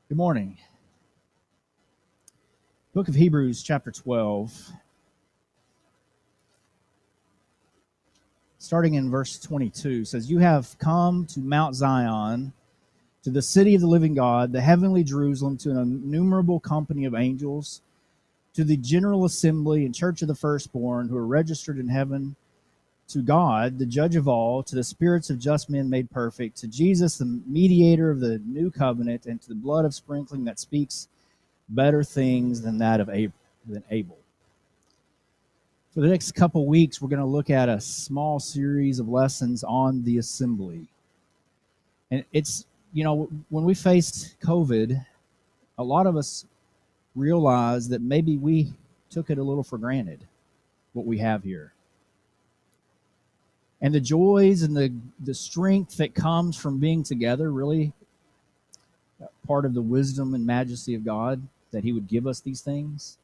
Good morning. Book of Hebrews, chapter 12, starting in verse 22, says, "You have come to Mount Zion, to the city of the living God, the heavenly Jerusalem, to an innumerable company of angels, to the general assembly and church of the firstborn who are registered in heaven, to God, the judge of all, to the spirits of just men made perfect, to Jesus, the mediator of the new covenant, and to the blood of sprinkling that speaks better things than that of Abel." For the next couple weeks, we're going to look at a small series of lessons on the assembly. And when we faced COVID, a lot of us realized that maybe we took it a little for granted, what we have here. And the joys and the strength that comes from being together, really part of the wisdom and majesty of God, that He would give us these things.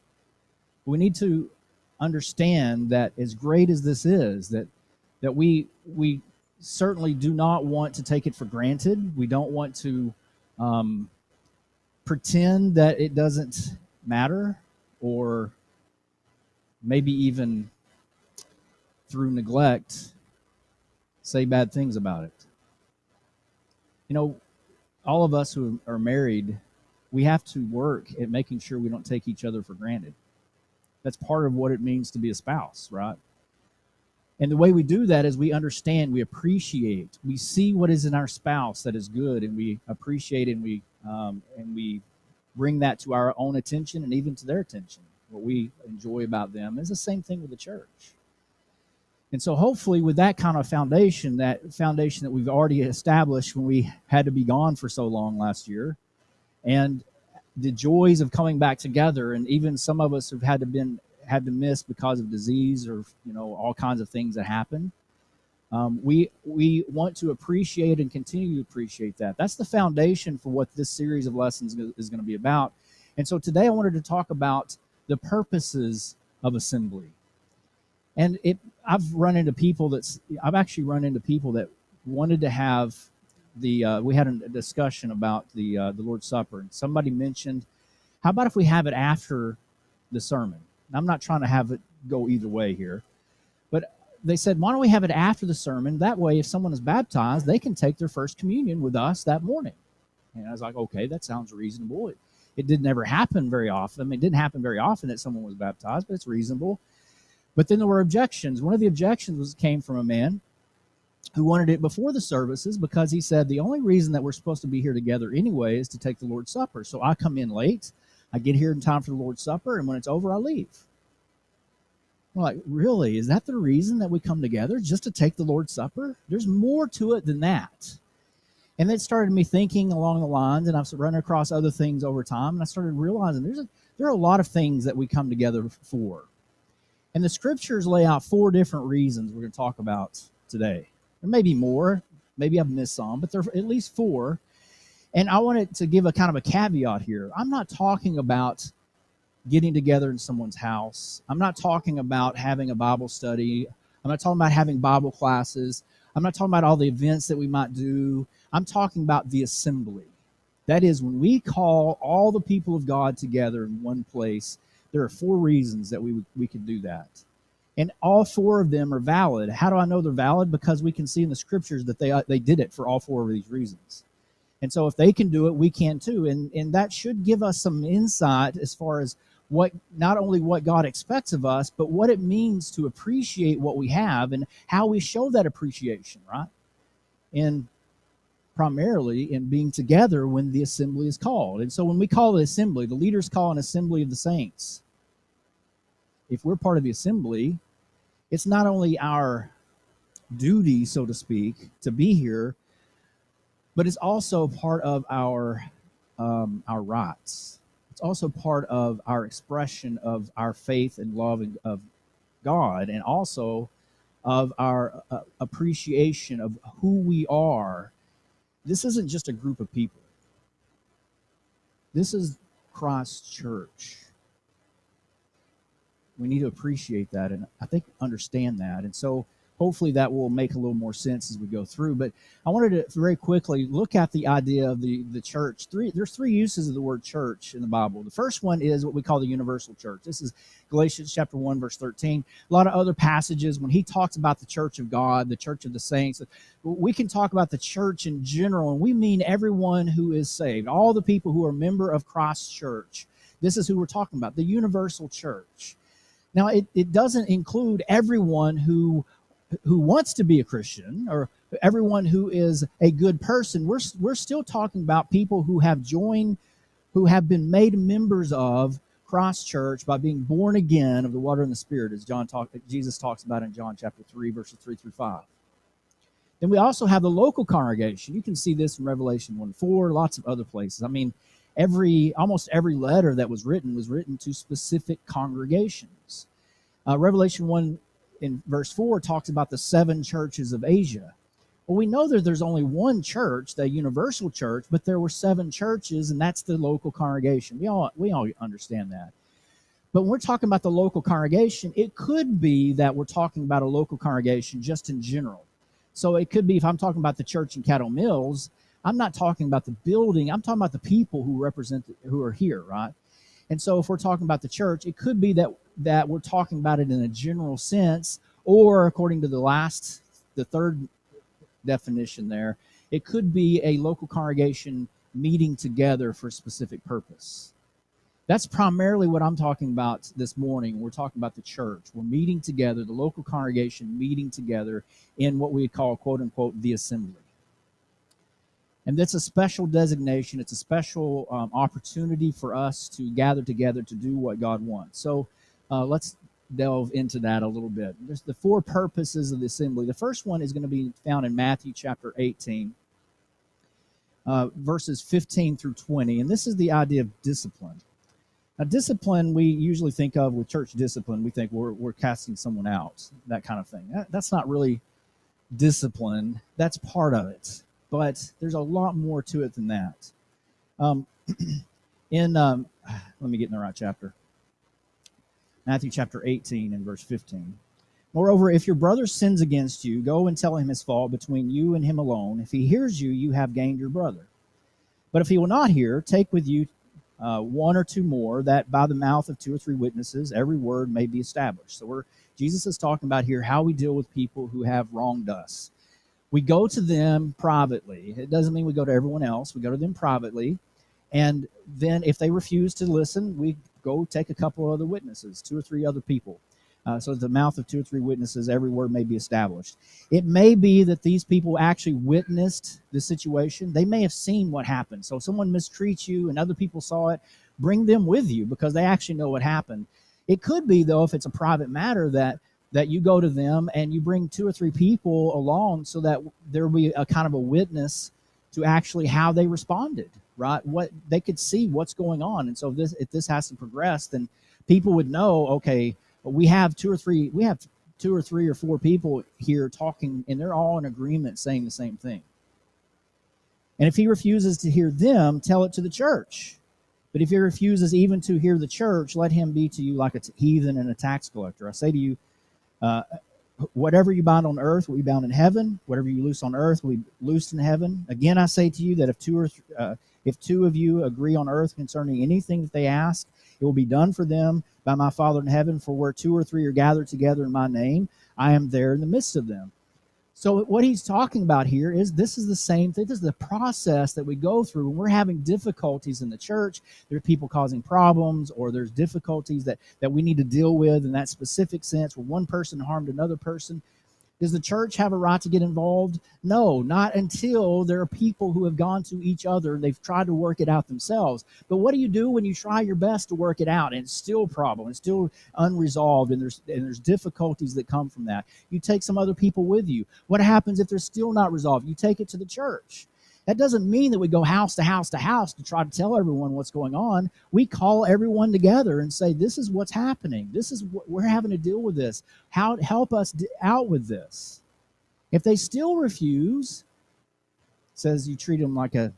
We need to understand that as great as this is, that we certainly do not want to take it for granted. We don't want to pretend that it doesn't matter, or maybe even through neglect say bad things about it. All of us who are married, we have to work at making sure we don't take each other for granted. That's part of what it means to be a spouse, right? And the way we do that is we understand, we appreciate, we see what is in our spouse that is good, and we appreciate it, and we bring that to our own attention and even to their attention. What we enjoy about them is the same thing with the church. And so hopefully with that kind of foundation that we've already established when we had to be gone for so long last year, and the joys of coming back together, and even some of us have had to miss because of disease or all kinds of things that happen. We want to appreciate and continue to appreciate that. That's the foundation for what this series of lessons is going to be about. And so today I wanted to talk about the purposes of assembly. And I've actually run into people that wanted to have we had a discussion about the Lord's Supper, and somebody mentioned, how about if we have it after the sermon? And I'm not trying to have it go either way here, but they said, why don't we have it after the sermon? That way, if someone is baptized, they can take their first communion with us that morning. And I was like, okay, that sounds reasonable. It didn't ever happen very often. I mean, it didn't happen very often that someone was baptized, but it's reasonable. But then there were objections. One of the objections came from a man who wanted it before the services, because he said the only reason that we're supposed to be here together anyway is to take the Lord's Supper. So I come in late, I get here in time for the Lord's Supper, and when it's over, I leave. I'm like, really? Is that the reason that we come together, just to take the Lord's Supper? There's more to it than that. And it started me thinking along the lines, and I've run across other things over time, and I started realizing there are a lot of things that we come together for. And the scriptures lay out 4 different reasons we're going to talk about today. There may be more, maybe I've missed some, but there are at least 4. And I wanted to give a kind of a caveat here. I'm not talking about getting together in someone's house. I'm not talking about having a Bible study. I'm not talking about having Bible classes. I'm not talking about all the events that we might do. I'm talking about the assembly. That is, when we call all the people of God together in one place, there are 4 reasons that we could do that. And all 4 of them are valid. How do I know they're valid? Because we can see in the scriptures that they did it for all 4 of these reasons. And so if they can do it, we can too. And that should give us some insight as far as not only what God expects of us, but what it means to appreciate what we have and how we show that appreciation, right? And primarily in being together when the assembly is called. And so when we call the assembly, the leaders call an assembly of the saints. If we're part of the assembly, it's not only our duty, so to speak, to be here, but it's also part of our rights. It's also part of our expression of our faith and love of God, and also of our appreciation of who we are. This isn't just a group of people. This is Christ's church. We need to appreciate that, and I think understand that. And so hopefully that will make a little more sense as we go through. But I wanted to very quickly look at the idea of the church. There's three uses of the word church in the Bible. The first one is what we call the universal church. This is Galatians chapter 1, verse 13. A lot of other passages when he talks about the church of God, the church of the saints. We can talk about the church in general, and we mean everyone who is saved, all the people who are a member of Christ's church. This is who we're talking about, the universal church. Now, it doesn't include everyone who wants to be a Christian or everyone who is a good person. We're still talking about people who have joined, who have been made members of Christ's church by being born again of the water and the Spirit, as Jesus talks about in John chapter 3, verses 3 through 5. Then we also have the local congregation. You can see this in Revelation 1:4, lots of other places. I mean, almost every letter that was written to specific congregations. Revelation 1 in verse 4 talks about the 7 churches of Asia. Well, we know that there's only one church, the universal church, but there were 7 churches, and that's the local congregation. We all understand that. But when we're talking about the local congregation, it could be that we're talking about a local congregation just in general. So it could be, if I'm talking about the church in Caddo Mills, I'm not talking about the building. I'm talking about the people who who are here, right? And so if we're talking about the church, it could be that we're talking about it in a general sense, or according to the third definition there, it could be a local congregation meeting together for a specific purpose. That's primarily what I'm talking about this morning. We're talking about the church. We're meeting together, the local congregation meeting together in what we call, quote unquote, the assembly. And that's a special designation. It's a special opportunity for us to gather together to do what God wants. So let's delve into that a little bit. There's the 4 purposes of the assembly. The first one is going to be found in Matthew chapter 18, verses 15 through 20. And this is the idea of discipline. Now, discipline, we usually think of with church discipline, we think we're casting someone out, that kind of thing. That's not really discipline. That's part of it. But there's a lot more to it than that. Let me get in the right chapter. Matthew chapter 18 and verse 15. Moreover, if your brother sins against you, go and tell him his fault between you and him alone. If he hears you, you have gained your brother. But if he will not hear, take with you 1 or 2 more, that by the mouth of 2 or 3 witnesses every word may be established. So Jesus is talking about here how we deal with people who have wronged us. We go to them privately. It doesn't mean we go to everyone else. We go to them privately. And then if they refuse to listen, we go take a couple of other witnesses, 2 or 3 other people. So at the mouth of 2 or 3 witnesses, every word may be established. It may be that these people actually witnessed the situation. They may have seen what happened. So if someone mistreats you and other people saw it, bring them with you because they actually know what happened. It could be, though, if it's a private matter, that you go to them and you bring 2 or 3 people along so that there will be a kind of a witness to actually how they responded, right? What they could see what's going on. And so if this has to progress, then people would know, okay, we have 2 or 3 or 4 people here talking, and they're all in agreement saying the same thing. And if he refuses to hear them, tell it to the church. But if he refuses even to hear the church, let him be to you like a heathen and a tax collector. I say to you, whatever you bind on earth will be bound in heaven. Whatever you loose on earth will be loosed in heaven. Again, I say to you that if 2 of you agree on earth concerning anything that they ask, it will be done for them by my Father in heaven. For where 2 or 3 are gathered together in my name, I am there in the midst of them. So what he's talking about here is this is the same thing. This is the process that we go through when we're having difficulties in the church. There are people causing problems, or there's difficulties that we need to deal with in that specific sense where one person harmed another person. Does the church have a right to get involved? No, not until there are people who have gone to each other and they've tried to work it out themselves. But what do you do when you try your best to work it out and it's still a problem, it's still unresolved, and there's difficulties that come from that? You take some other people with you. What happens if they're still not resolved? You take it to the church. That doesn't mean that we go house to house to house to try to tell everyone what's going on. We call everyone together and say, this is what's happening. This is what we're having to deal with this. Help us out with this. If they still refuse, it says you treat them like a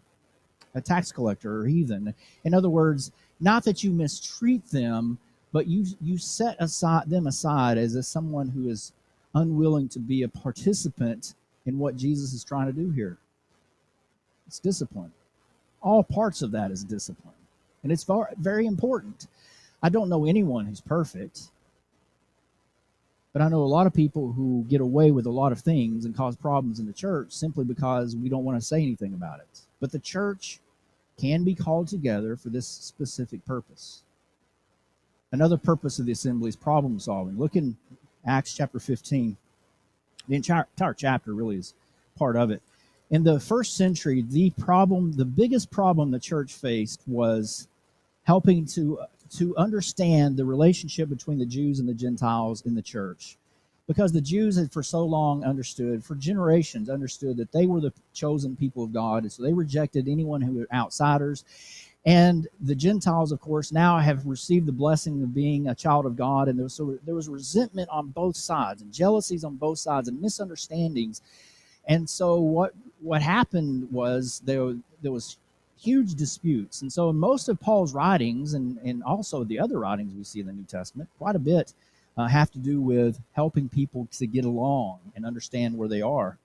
tax collector or heathen. In other words, not that you mistreat them, but you set them aside as someone who is unwilling to be a participant in what Jesus is trying to do here. It's discipline. All parts of that is discipline. And it's very important. I don't know anyone who's perfect, but I know a lot of people who get away with a lot of things and cause problems in the church simply because we don't want to say anything about it. But the church can be called together for this specific purpose. Another purpose of the assembly is problem solving. Look in Acts chapter 15. The entire chapter really is part of it. In the first century, the biggest problem the church faced was helping to understand the relationship between the Jews and the Gentiles in the church. Because the Jews had for so long for generations understood that they were the chosen people of God, and so they rejected anyone who were outsiders. And the Gentiles, of course, now have received the blessing of being a child of God, and there was resentment on both sides, and jealousies on both sides, and misunderstandings. And so what happened was there was huge disputes. And so in most of Paul's writings, and also the other writings we see in the New Testament, quite a bit have to do with helping people to get along and understand where they are.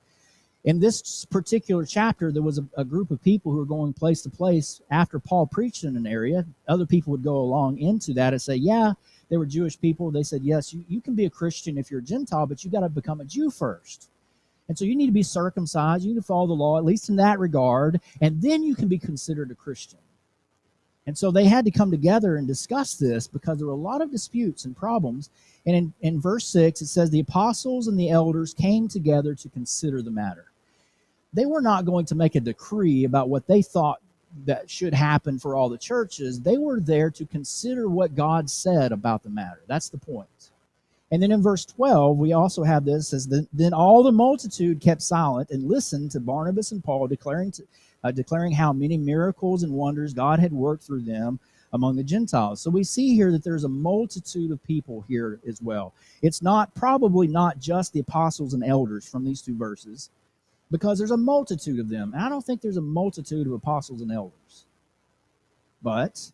In this particular chapter, there was a group of people who were going place to place. After Paul preached in an area, other people would go along into that and say, yeah, they were Jewish people. They said, yes, you can be a Christian if you're a Gentile, but you got to become a Jew first. And so you need to be circumcised, you need to follow the law, at least in that regard, and then you can be considered a Christian. And so they had to come together and discuss this because there were a lot of disputes and problems. And in verse 6, it says, the apostles and the elders came together to consider the matter. They were not going to make a decree about what they thought that should happen for all the churches. They were there to consider what God said about the matter. That's the point. And then in verse 12, we also have this, says, then all the multitude kept silent and listened to Barnabas and Paul declaring how many miracles and wonders God had worked through them among the Gentiles. So we see here that there's a multitude of people here as well. It's probably not just the apostles and elders from these two verses, because there's a multitude of them. And I don't think there's a multitude of apostles and elders. But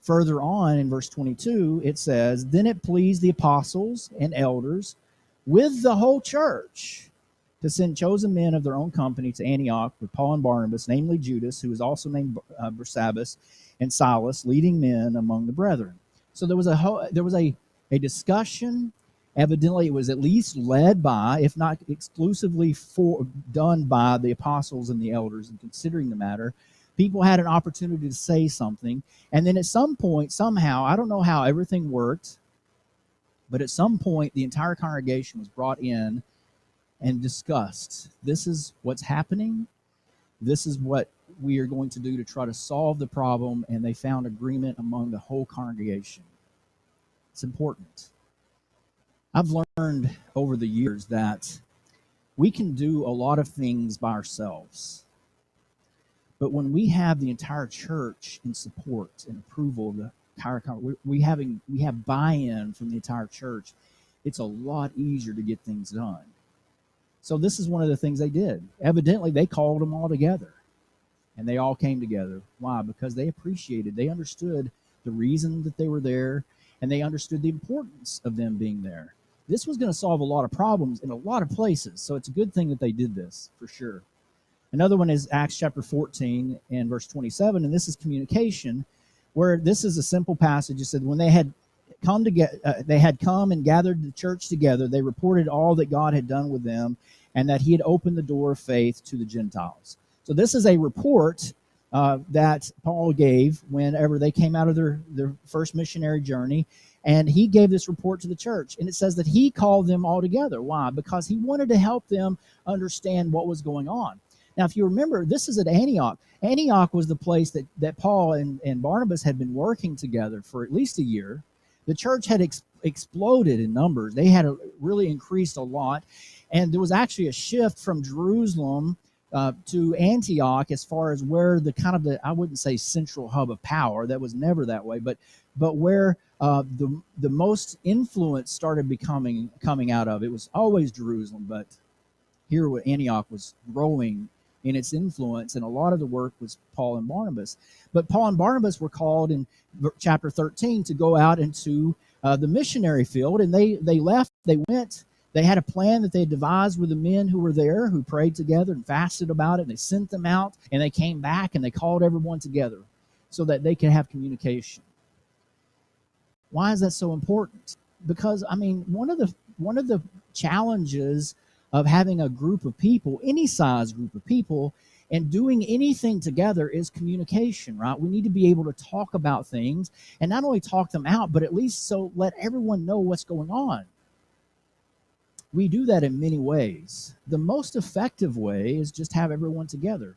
further on in verse 22, it says, then it pleased the apostles and elders with the whole church to send chosen men of their own company to Antioch with Paul and Barnabas, namely Judas, who was also named Barsabbas, and Silas, leading men among the brethren. So there was a discussion. Evidently, it was at least led by, if not exclusively done by the apostles and the elders in considering the matter. People had an opportunity to say something. And then at some point, somehow, I don't know how everything worked, but at some point, the entire congregation was brought in and discussed. This is what's happening. This is what we are going to do to try to solve the problem. And they found agreement among the whole congregation. It's important. I've learned over the years that we can do a lot of things by ourselves. But when we have the entire church in support and approval of the entire we have buy-in from the entire church, it's a lot easier to get things done. So this is one of the things they did. Evidently, they called them all together, and they all came together. Why? Because they understood the reason that they were there, and they understood the importance of them being there. This was going to solve a lot of problems in a lot of places, so it's a good thing that they did this, for sure. Another one is Acts chapter 14 and verse 27, and this is communication, where this is a simple passage. It said, when they had come and gathered the church together, they reported all that God had done with them and that he had opened the door of faith to the Gentiles. So this is a report that Paul gave whenever they came out of their first missionary journey, and he gave this report to the church. And it says that he called them all together. Why? Because he wanted to help them understand what was going on. Now, if you remember, this is at Antioch. Antioch was the place that Paul and Barnabas had been working together for at least a year. The church had exploded in numbers. They had really increased a lot. And there was actually a shift from Jerusalem to Antioch as far as where I wouldn't say central hub of power. That was never that way. But where the most influence started coming out of. It was always Jerusalem, but here Antioch was growing in its influence, and a lot of the work was Paul and Barnabas. But Paul and Barnabas were called in chapter 13 to go out into the missionary field, and they left. They went They had a plan that they had devised with the men who were there, who prayed together and fasted about it. And they sent them out, and they came back, and they called everyone together so that they could have communication. Why is that so important? Because, I mean, one of the challenges of having a group of people, any size group of people, and doing anything together is communication, right? We need to be able to talk about things, and not only talk them out, but at least so let everyone know what's going on. We do that in many ways. The most effective way is just have everyone together.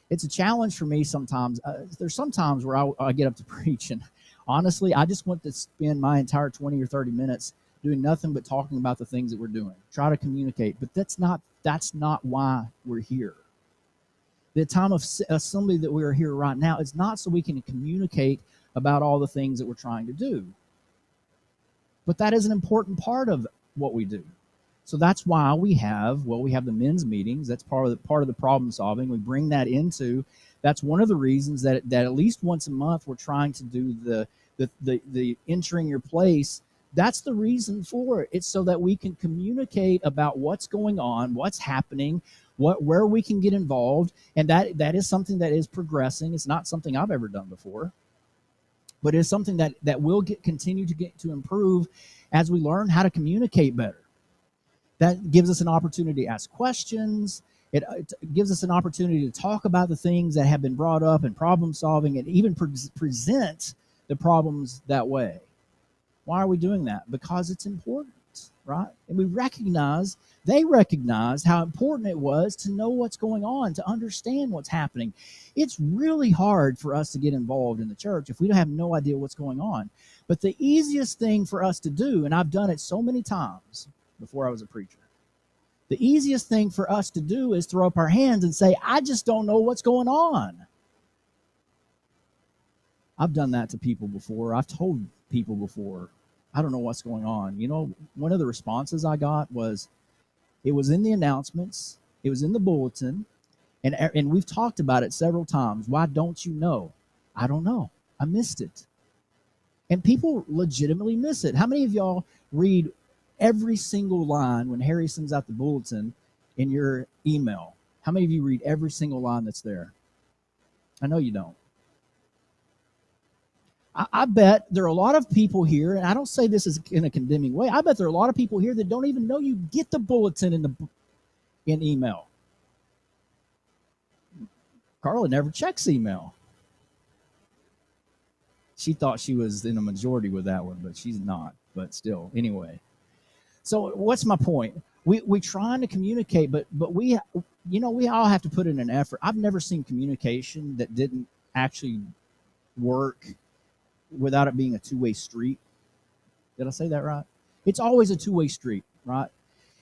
It's a challenge for me sometimes. There's some times where I get up to preach, and honestly, I just want to spend my entire 20 or 30 minutes doing nothing but talking about the things that we're doing, try to communicate. But that's not why we're here. The time of assembly that we are here right now is not so we can communicate about all the things that we're trying to do. But that is an important part of what we do. So that's why we have the men's meetings. That's part of the problem solving. We bring that into. That's one of the reasons that at least once a month we're trying to do the entering your place. That's the reason for it. It's so that we can communicate about what's going on, what's happening, where we can get involved, and that is something that is progressing. It's not something I've ever done before, but it's something that will continue to improve as we learn how to communicate better. That gives us an opportunity to ask questions. It gives us an opportunity to talk about the things that have been brought up and problem solving, and even present the problems that way. Why are we doing that? Because it's important, right? And they recognize how important it was to know what's going on, to understand what's happening. It's really hard for us to get involved in the church if we have no idea what's going on. But the easiest thing for us to do, and I've done it so many times before I was a preacher, the easiest thing for us to do is throw up our hands and say, I just don't know what's going on. I've done that to people before. I've told people before, I don't know what's going on. You know, one of the responses I got was, it was in the announcements, it was in the bulletin, and we've talked about it several times. Why don't you know? I don't know. I missed it. And people legitimately miss it. How many of y'all read every single line when Harry sends out the bulletin in your email? How many of you read every single line that's there? I know you don't. I bet there are a lot of people here, and I don't say this is in a condemning way. I bet there are a lot of people here that don't even know you get the bulletin in email. Carla never checks email. She thought she was in a majority with that one, but she's not. But still, anyway. So what's my point? We trying to communicate, but we all have to put in an effort. I've never seen communication that didn't actually work without it being a two-way street. Did I say that right? It's always a two-way street, right?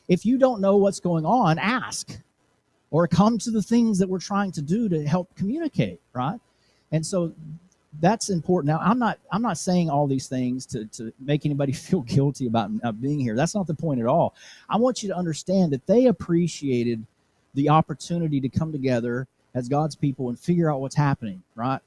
If you don't know what's going on, ask, or come to the things that we're trying to do to help communicate, right? And so that's important. Now, I'm not saying all these things to make anybody feel guilty about being here. That's not the point at all. I want you to understand that they appreciated the opportunity to come together as God's people and figure out what's happening, right?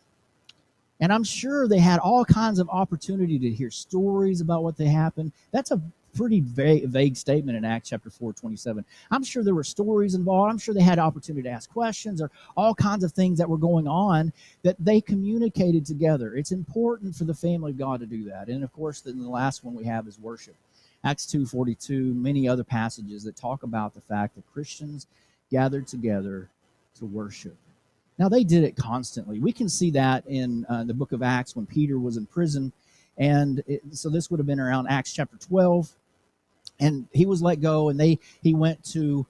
And I'm sure they had all kinds of opportunity to hear stories about what they happened. That's a pretty vague statement in Acts chapter 4:27. I'm sure there were stories involved. I'm sure they had opportunity to ask questions, or all kinds of things that were going on that they communicated together. It's important for the family of God to do that. And of course, then the last one we have is worship. Acts 2:42, many other passages that talk about the fact that Christians gathered together to worship. Now, they did it constantly. We can see that in the book of Acts when Peter was in prison. And so this would have been around Acts chapter 12. And he was let go, and he went to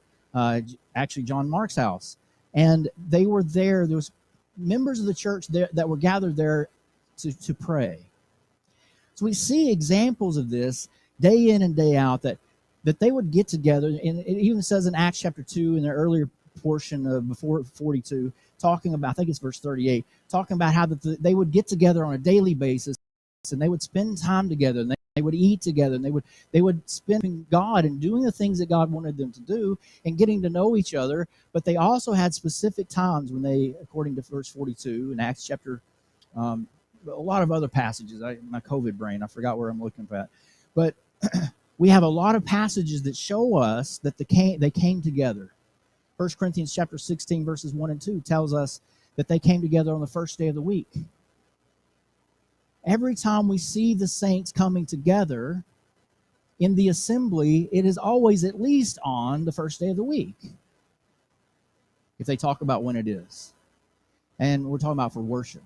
actually John Mark's house. And they were there. There was members of the church there that were gathered there to pray. So we see examples of this day in and day out, that they would get together. And it even says in Acts chapter 2, in the earlier portion of before 42, talking about, I think it's verse 38, talking about how they would get together on a daily basis, and they would spend time together, and they would eat together, and they would spend God and doing the things that God wanted them to do and getting to know each other. But they also had specific times when they, according to verse 42 in Acts chapter, a lot of other passages, my COVID brain, I forgot where I'm looking at. But We have a lot of passages that show us that they came together. 1 Corinthians chapter 16, verses 1 and 2 tells us that they came together on the first day of the week. Every time we see the saints coming together in the assembly, it is always at least on the first day of the week, if they talk about when it is. And we're talking about for worship.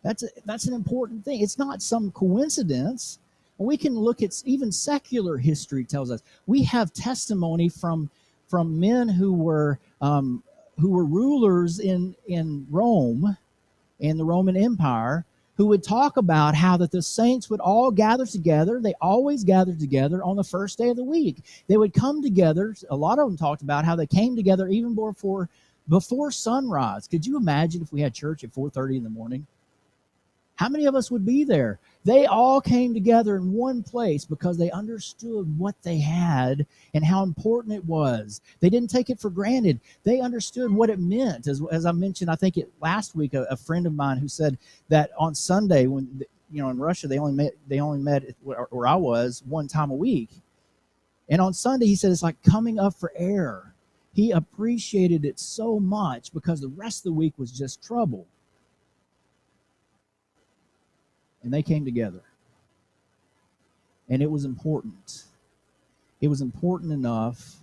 That's an important thing. It's not some coincidence. We can look at even secular history tells us. We have testimony from men who were rulers in Rome, in the Roman Empire, who would talk about how that the saints would all gather together. They always gathered together on the first day of the week. They would come together. A lot of them talked about how they came together even before sunrise. Could you imagine if we had church at 4:30 in the morning? How many of us would be there? They all came together in one place because they understood what they had and how important it was. They didn't take it for granted. They understood what it meant. As I mentioned, I think last week, a friend of mine who said that on Sunday, when in Russia they only met where I was one time a week, and on Sunday he said it's like coming up for air. He appreciated it so much because the rest of the week was just trouble. And they came together. And it was important. It was important enough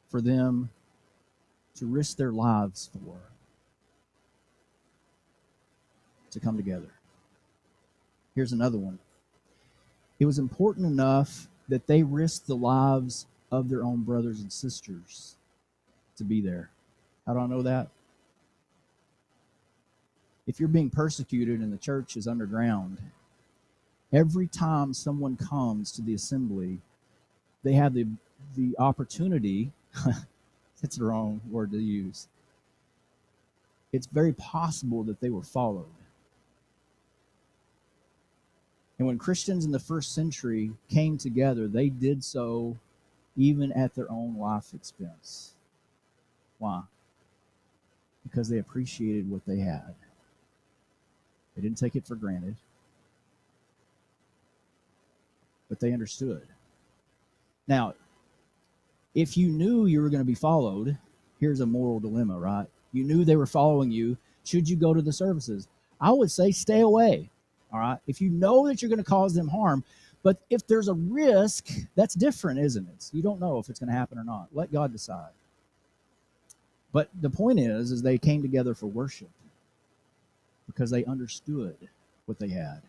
for them to risk their lives to come together. Here's another one. It was important enough that they risked the lives of their own brothers and sisters to be there. How do I know that? If you're being persecuted and the church is underground, every time someone comes to the assembly, they have the opportunity, that's the wrong word to use. It's very possible that they were followed. And when Christians in the first century came together, they did so even at their own life expense. Why? Because they appreciated what they had. They didn't take it for granted, but they understood. Now, if you knew you were going to be followed, here's a moral dilemma, right? You knew they were following you. Should you go to the services? I would say stay away, all right? If you know that you're going to cause them harm, but if there's a risk, that's different, isn't it? You don't know if it's going to happen or not. Let God decide. But the point is they came together for worship, because they understood what they had.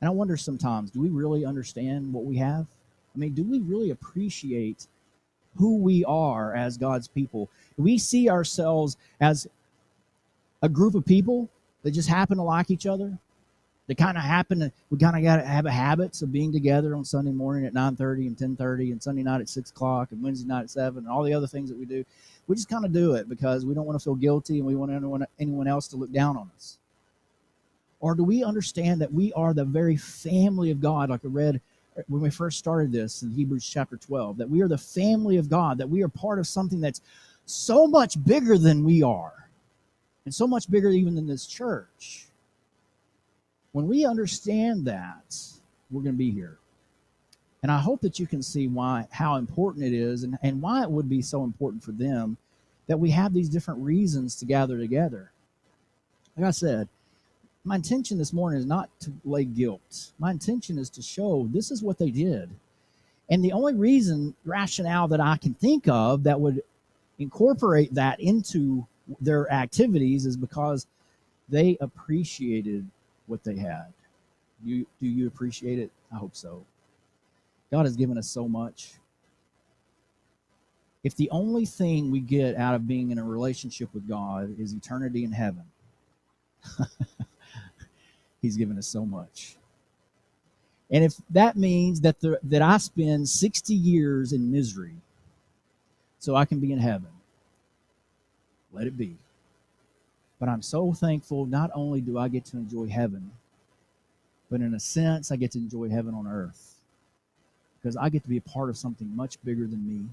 And I wonder sometimes, do we really understand what we have? I mean, do we really appreciate who we are as God's people? Do we see ourselves as a group of people that just happen to like each other? We kind of got to have habits of being together on Sunday morning at 9:30 and 10:30 and Sunday night at 6 o'clock and Wednesday night at 7 and all the other things that we do. We just kind of do it because we don't want to feel guilty and we want anyone else to look down on us. Or do we understand that we are the very family of God, like I read when we first started this in Hebrews chapter 12, that we are the family of God, that we are part of something that's so much bigger than we are, and so much bigger even than this church. When we understand that, we're going to be here. And I hope that you can see how important it is and why it would be so important for them that we have these different reasons to gather together. Like I said, my intention this morning is not to lay guilt. My intention is to show this is what they did. And the only rationale that I can think of that would incorporate that into their activities is because they appreciated what they had. Do you appreciate it? I hope so. God has given us so much. If the only thing we get out of being in a relationship with God is eternity in heaven, He's given us so much. And if that means that I spend 60 years in misery so I can be in heaven, let it be. But I'm so thankful not only do I get to enjoy heaven, but in a sense, I get to enjoy heaven on earth. Because I get to be a part of something much bigger than me.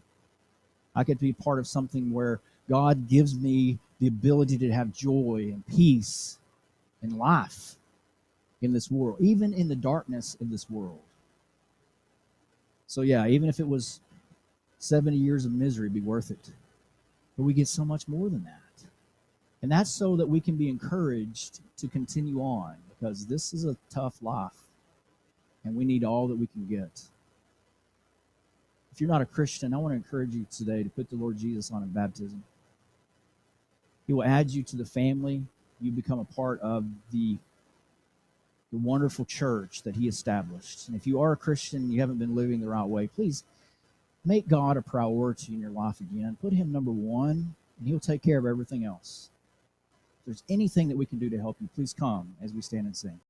I get to be a part of something where God gives me the ability to have joy and peace and life in this world, even in the darkness of this world. So yeah, even if it was 70 years of misery, it'd be worth it. But we get so much more than that. And that's so that we can be encouraged to continue on, because this is a tough life and we need all that we can get. If you're not a Christian, I want to encourage you today to put the Lord Jesus on in baptism. He will add you to the family. You become a part of the wonderful church that He established. And if you are a Christian and you haven't been living the right way, please make God a priority in your life again. Put Him number one, and He'll take care of everything else. If there's anything that we can do to help you, please come as we stand and sing.